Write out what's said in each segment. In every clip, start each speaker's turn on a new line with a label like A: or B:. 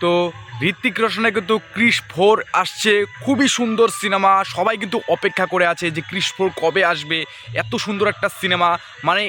A: তো ঋত্বিক রোশনের কিন্তু ক্রিশ 4 আসছে, খুবই সুন্দর সিনেমা। সবাই কিন্তু অপেক্ষা করে আছে যে ক্রিশ 4 কবে আসবে। এত সুন্দর একটা সিনেমা, মানে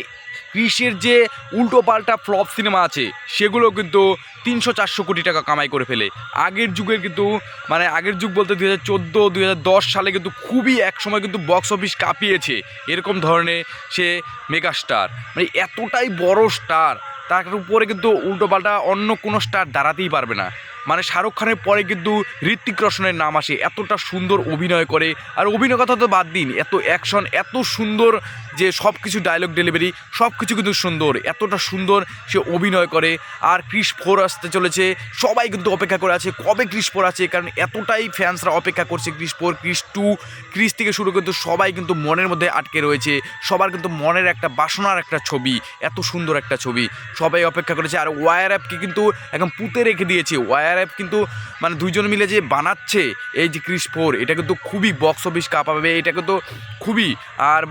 A: ক্রিশের যে উল্টো পাল্টা ফ্লপ সিনেমা আছে সেগুলো কিন্তু 300-400 কোটি টাকা কামাই করে ফেলে। আগের যুগের কিন্তু, মানে আগের যুগ বলতে 2014-2010 সালে কিন্তু খুবই একসময় কিন্তু বক্স অফিস কাঁপিয়েছে এরকম ধরনের সে মেগাস্টার, মানে এতটাই বড় স্টার, তার উপরে কিন্তু উল্টোপাল্টা অন্য কোনো স্টার দাঁড়াতেই পারবে না। মানে শাহরুখ খানের পরে কিন্তু ঋত্বিক রোশনের নাম আসে, এতটা সুন্দর অভিনয় করে। আর অভিনয় কথা তো বাদ দিন, এত অ্যাকশন, এত সুন্দর যে সব কিছু ডায়লগ ডেলিভারি সব কিছু কিন্তু সুন্দর, এতটা সুন্দর সে অভিনয় করে। আর ক্রিশ 4 আসতে চলেছে, সবাই কিন্তু অপেক্ষা করে আছে কবে ক্রিশ 4 আছে, কারণ এতটাই ফ্যান্সরা অপেক্ষা করছে। ক্রিশ 4, ক্রিশ 2, ক্রিশ থেকে শুরু কিন্তু সবাই কিন্তু মনের মধ্যে আটকে রয়েছে। সবার কিন্তু মনের একটা বাসনার একটা ছবি, এত সুন্দর একটা ছবি, সবাই অপেক্ষা করেছে। আর ওয়ার অ্যাপকে কিন্তু একদম পুঁতে রেখে দিয়েছে। ওয়ার অ্যাপ কিন্তু মানে দুইজন মিলে যে বানাচ্ছে এই যে ক্রিশ 4, এটা কিন্তু খুবই বক্স অফিস কাঁপাবে, এটা কিন্তু খুবই। আর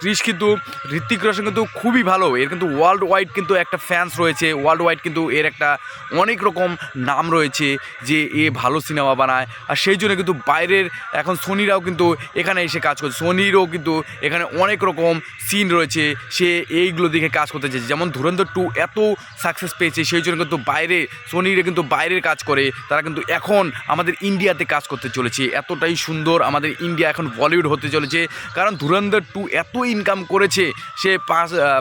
A: ক্রিশ কিন্তু ঋত্বিক রোশন কিন্তু খুবই ভালো, এর কিন্তু ওয়ার্ল্ড ওয়াইড কিন্তু একটা ফ্যান্স রয়েছে, ওয়ার্ল্ড ওয়াইড কিন্তু এর একটা অনেক রকম নাম রয়েছে যে এ ভালো সিনেমা বানায়। আর সেই জন্য কিন্তু বাইরের এখন সোনিরাও কিন্তু এখানে এসে কাজ করছে, সোনিরও কিন্তু এখানে অনেক রকম সিন রয়েছে, সে এইগুলো দেখে কাজ করতে চাইছে। যেমন ধুরন্ধর 2 এত সাকসেস পেয়েছে, সেই জন্য কিন্তু বাইরে সোনিরা কিন্তু বাইরের কাজ করে, তারা কিন্তু এখন আমাদের ইন্ডিয়াতে কাজ করতে চলেছে। এতটাই সুন্দর আমাদের ইন্ডিয়া এখন বলিউড হতে চলেছে, কারণ ধুরন্ধর 2 এত ইনকাম করেছে, সে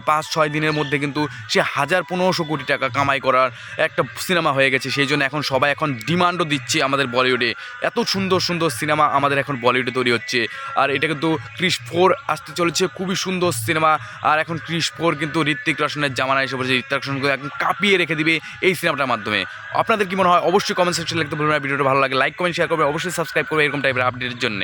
A: 5-6 দিনের মধ্যে কিন্তু সে 1000-1500 কোটি টাকা কামাই করার একটা সিনেমা হয়ে গেছে। সেই জন্য এখন সবাই এখন ডিমান্ডও দিচ্ছে আমাদের বলিউডে, এত সুন্দর সুন্দর সিনেমা আমাদের এখন বলিউডে তৈরি হচ্ছে। আর এটা কিন্তু ক্রিশ 4 আসতে চলেছে, খুবই সুন্দর সিনেমা। আর এখন ক্রিশ 4 কিন্তু ঋত্বিক রোশনের জামানা এসে পড়েছে, ঋত্বিক রোশনকে একদম কাঁপিয়ে রেখে দিবে এই সিনেমাটার মাধ্যমে। আপনাদের কি মনে হয় অবশ্যই কমেন্ট সেকশনে লিখতে ভুলবেন না। ভিডিওটা ভালো লাগে লাইক কমেন্ট শেয়ার করবে, অবশ্যই সাবস্ক্রাইব করবে এরকম টাইপের আপডেটের জন্য।